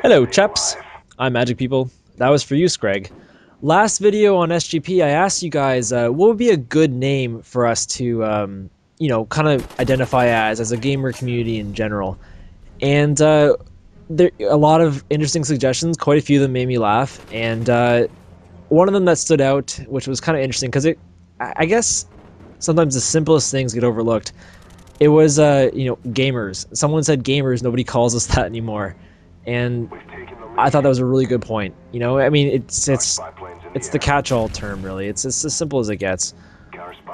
Hello chaps, I'm Magic People. That was for you, Screg. Last video on SGP, I asked you guys what would be a good name for us to, kind of identify as a gamer community in general. And there a lot of interesting suggestions. Quite a few of them made me laugh, and one of them that stood out, which was kind of interesting, because I guess sometimes the simplest things get overlooked. It was, gamers. Someone said gamers. Nobody calls us that anymore, and I thought that was a really good point. I mean, it's the catch-all term, really. It's as simple as it gets.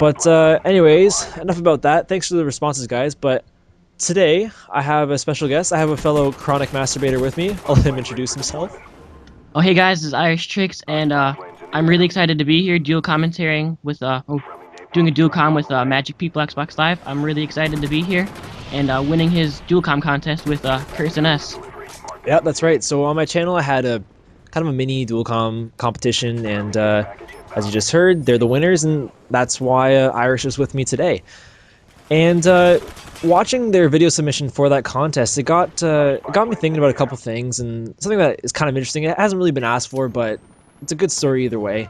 But anyways, enough about that. Thanks for the responses, guys. But today I have a special guest. I have a fellow chronic masturbator with me. I'll let him introduce himself. Oh, hey guys, this is IrishTricks, and I'm really excited to be here, dual commentating with, doing a dual com with Magic People Xbox Live. I'm really excited to be here, and winning his dual com contest with Curse and S. Yeah, that's right. So on my channel, I had a kind of a mini dual com competition, and as you just heard, they're the winners, and that's why Irish is with me today. And watching their video submission for that contest, it got me thinking about a couple things, and something that is kind of interesting. It hasn't really been asked for, but it's a good story either way.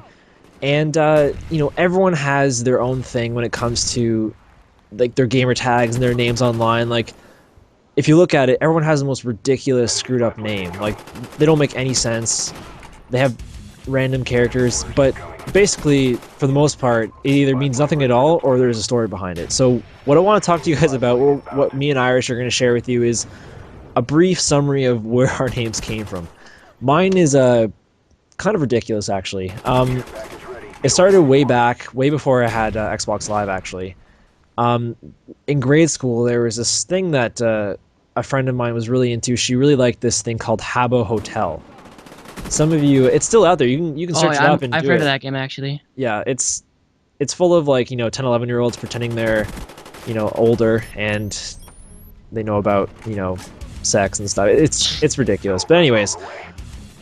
And everyone has their own thing when it comes to like their gamer tags and their names online. Like, if you look at it, everyone has the most ridiculous, screwed up name. Like, they don't make any sense. They have random characters, but basically, for the most part, it either means nothing at all or there's a story behind it. So what I want to talk to you guys about, what me and Irish are going to share with you, is a brief summary of where our names came from. Mine is kind of ridiculous, actually. It started way back, way before I had Xbox Live, actually. In grade school, there was this thing that a friend of mine was really into. She really liked this thing called Habbo Hotel. Some of you, it's still out there. You can search it up and do it. I've heard of that game, actually. Yeah, it's full of like 10, 11-year-olds pretending they're older and they know about sex and stuff. It's ridiculous. But anyways,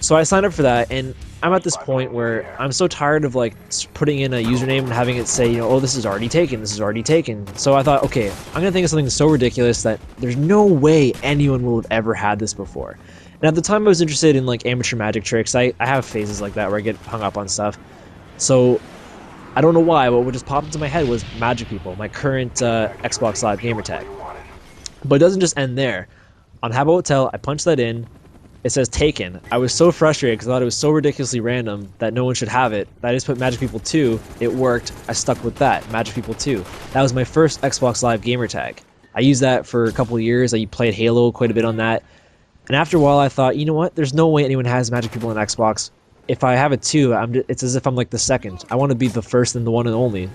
so I signed up for that, and I'm at this point where I'm so tired of like putting in a username and having it say oh, this is already taken, this is already taken. So I thought, okay, I'm gonna think of something so ridiculous that there's no way anyone will have ever had this before. And at the time, I was interested in like amateur magic tricks. I have phases like that where I get hung up on stuff. So I don't know why, but what just popped into my head was Magic People, my current Xbox Live gamer tag. But it doesn't just end there. On Habbo Hotel, I punched that in. It says taken. I was so frustrated because I thought it was so ridiculously random that no one should have it, that I just put Magic People 2. It worked. I stuck with that, Magic People 2. That was my first Xbox Live gamer tag. I used that for a couple of years. I played Halo quite a bit on that. And after a while, I thought, you know what? There's no way anyone has Magic People on Xbox. If I have a 2, it's as if I'm like the second. I want to be the first and the one and only.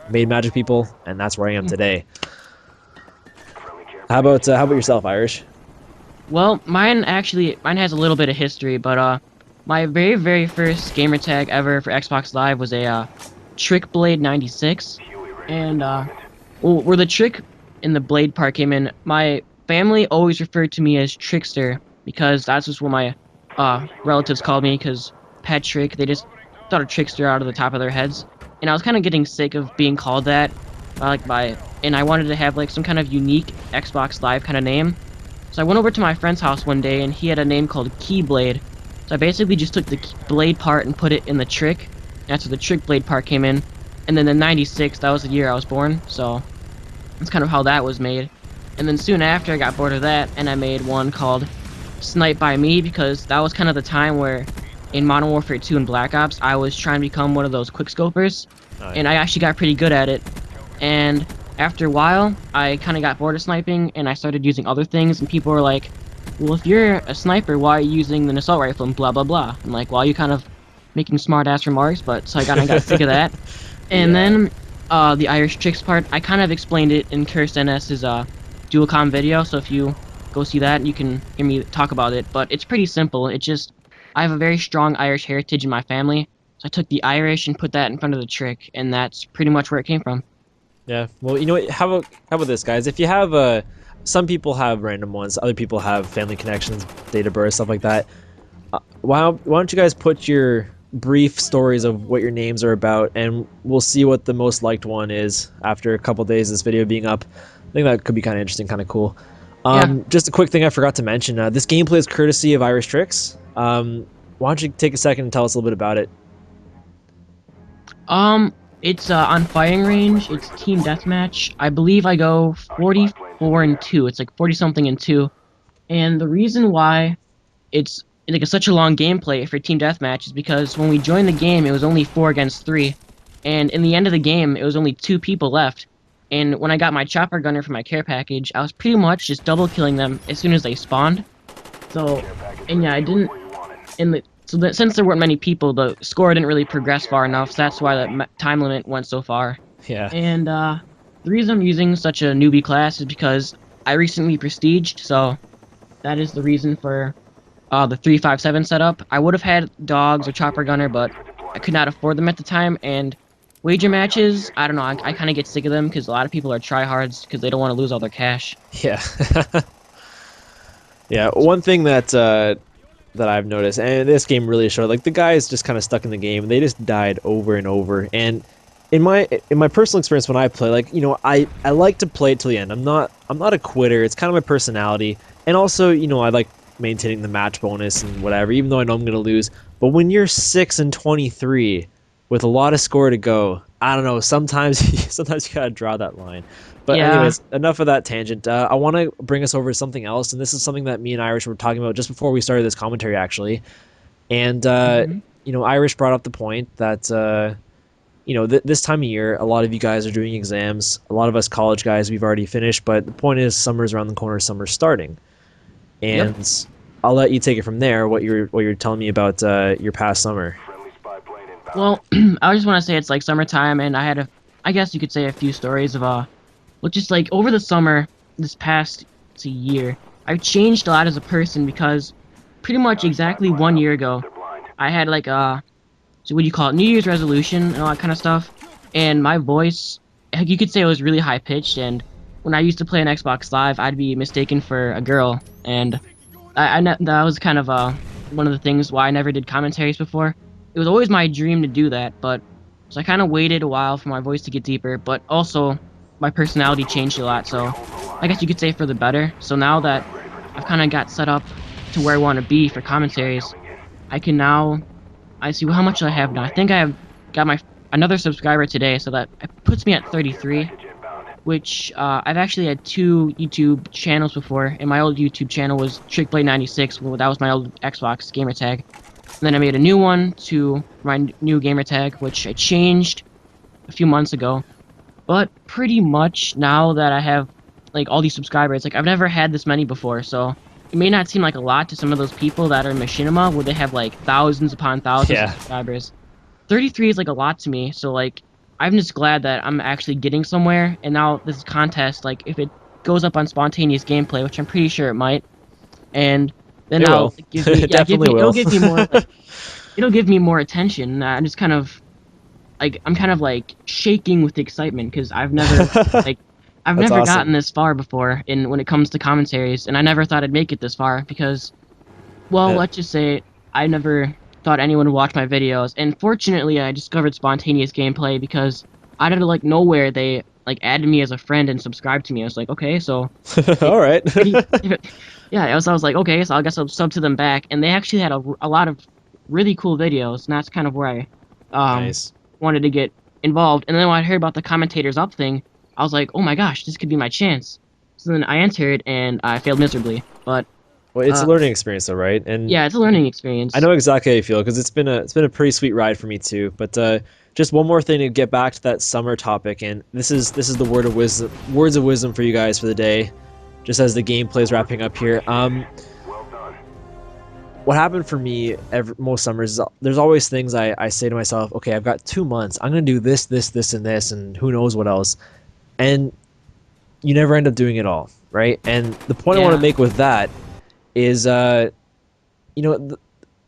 Made Magic People, and that's where I am today. How about yourself, Irish? Well, mine has a little bit of history, but my very, very first gamer tag ever for Xbox Live was a Trick Blade 96. And where the trick in the blade part came in, my family always referred to me as Trickster, because that's just what my relatives called me, because Patrick, they just thought of Trickster out of the top of their heads. And I was kind of getting sick of being called that, and I wanted to have like some kind of unique Xbox Live kind of name. So I went over to my friend's house one day, and he had a name called Keyblade. So I basically just took the blade part and put it in the trick. That's where the trick blade part came in. And then the 96, that was the year I was born, so that's kind of how that was made. And then soon after, I got bored of that, and I made one called Snipe by Me, because that was kind of the time where, in Modern Warfare 2 and Black Ops, I was trying to become one of those quickscopers, and I actually got pretty good at it. And after a while, I kind of got bored of sniping, and I started using other things, and people were like, well, if you're a sniper, why are you using an assault rifle and blah blah blah? I'm like, well, you kind of making smart-ass remarks, but so I kind of got sick of that. And then the Irish Tricks part, I kind of explained it in Cursed NS's dual com video, so if you go see that, you can hear me talk about it. But it's pretty simple. It's just, I have a very strong Irish heritage in my family, so I took the Irish and put that in front of the trick, and that's pretty much where it came from. Yeah, well, you know what, how about this, guys? If you have some people have random ones, other people have family connections, date of birth, stuff like that. Why don't you guys put your brief stories of what your names are about, and we'll see what the most liked one is after a couple days of this video being up. I think that could be kind of interesting, kind of cool. Yeah. Just a quick thing I forgot to mention. This gameplay is courtesy of IrishTricks. Why don't you take a second and tell us a little bit about it? It's on firing range. It's team deathmatch. I believe I go 44 and 2. It's like 40 something and 2. And the reason why it's like such a long gameplay for team deathmatch is because when we joined the game, it was only 4 against 3, and in the end of the game, it was only 2 people left. And when I got my chopper gunner for my care package, I was pretty much just double killing them as soon as they spawned. So, and yeah, I didn't. Since there weren't many people, the score didn't really progress far enough. So that's why the time limit went so far. Yeah. And the reason I'm using such a newbie class is because I recently prestiged, so that is the reason for the 357 setup. I would have had dogs or chopper gunner, but I could not afford them at the time. And wager matches, I don't know, I kind of get sick of them because a lot of people are tryhards because they don't want to lose all their cash. Yeah. Yeah. One thing that I've noticed, and this game really showed, like the guys just kind of stuck in the game. They just died over and over. And in my personal experience when I play, like I like to play it till the end. I'm not a quitter. It's kind of my personality, and also I like maintaining the match bonus and whatever, even though I know I'm gonna lose. But when you're 6-23 with a lot of score to go, I don't know. Sometimes sometimes you gotta draw that line. But Yeah. anyways, enough of that tangent. I want to bring us over to something else, and this is something that me and Irish were talking about just before we started this commentary, actually. And Mhm. Irish brought up the point that this time of year, a lot of you guys are doing exams. A lot of us college guys, we've already finished. But the point is, summer's around the corner. Summer's starting, Yep. and I'll let you take it from there. What you're telling me about your past summer. Well, I just want to say it's like summertime, and I guess you could say a few stories of well, just like over the summer, this past year, I've changed a lot as a person because pretty much exactly 1 year ago, I had like so what do you call it, New Year's resolution and all that kind of stuff, and my voice, heck, you could say it was really high pitched, and when I used to play on Xbox Live, I'd be mistaken for a girl, and that was kind of one of the things why I never did commentaries before. It was always my dream to do that, but so I kind of waited a while for my voice to get deeper, but also my personality changed a lot, so I guess you could say for the better. So now that I've kind of got set up to where I want to be for commentaries, I can now, I see how much I have now. I think I have got my another subscriber today, so that puts me at 33, which I've actually had 2 YouTube channels before, and my old YouTube channel was TrickBlade96. Well, that was my old Xbox gamertag. And then I made a new one to my new gamertag, which I changed a few months ago. But pretty much now that I have like all these subscribers, like I've never had this many before, so it may not seem like a lot to some of those people that are in Machinima where they have like thousands upon thousands of Yeah. subscribers. 33 is like a lot to me, so like I'm just glad that I'm actually getting somewhere. And now this contest, like if it goes up on spontaneous gameplay, which I'm pretty sure it might, and then It I'll will. give me It definitely it'll will. give me more like it'll give me more attention. I'm just kind of like I'm kind of like shaking with excitement because like I've That's never gotten awesome. this far before in when it comes to commentaries, and I never thought I'd make it this far because, well, Uh, let's just say I never thought anyone would watch my videos, and fortunately I discovered spontaneous gameplay because out of like nowhere they like added me as a friend and subscribed to me. I was like, okay, so all right. yeah, I was like, okay, so I guess I'll sub to them back, and they actually had a lot of really cool videos, and that's kind of where I Nice. wanted to get involved. And then when I heard about the commentators up thing, I was like, oh my gosh, this could be my chance. So then I entered and I failed miserably. But Well, it's a uh, learning experience, though, right? And yeah, it's a learning I experience. know exactly how you feel because it's been a pretty sweet ride for me too. But just one more thing to get back to that summer topic, and this is the words of wisdom for you guys for the day, just as the gameplay is wrapping up here. What happened for me most summers is there's always things I say to myself, okay, I've got 2 months, I'm gonna do this, and this, and who knows what else, and you never end up doing it all, right? And the point I want to Yeah, make with that is, you know, th-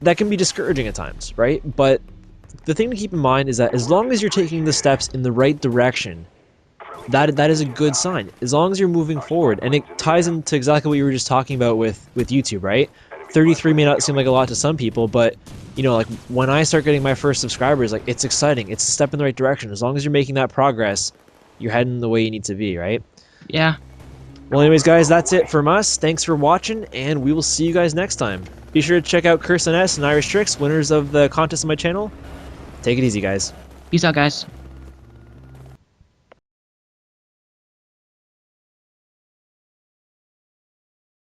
that can be discouraging at times, right? But the thing to keep in mind is that as long as you're taking the steps in the right direction, that is a good sign. As long as you're moving forward, and it ties into exactly what you were just talking about with YouTube, right? 33 may not seem like a lot to some people, but like when I start getting my first subscribers, like it's exciting. It's a step in the right direction. As long as you're making that progress, you're heading the way you need to be, right? yeah. Well, anyways, guys, that's it from us. Thanks for watching, and we will see you guys next time. Be sure to check out Curse and S and IrishTricks, winners of the contest on my channel. Take it easy, guys. Peace out, guys.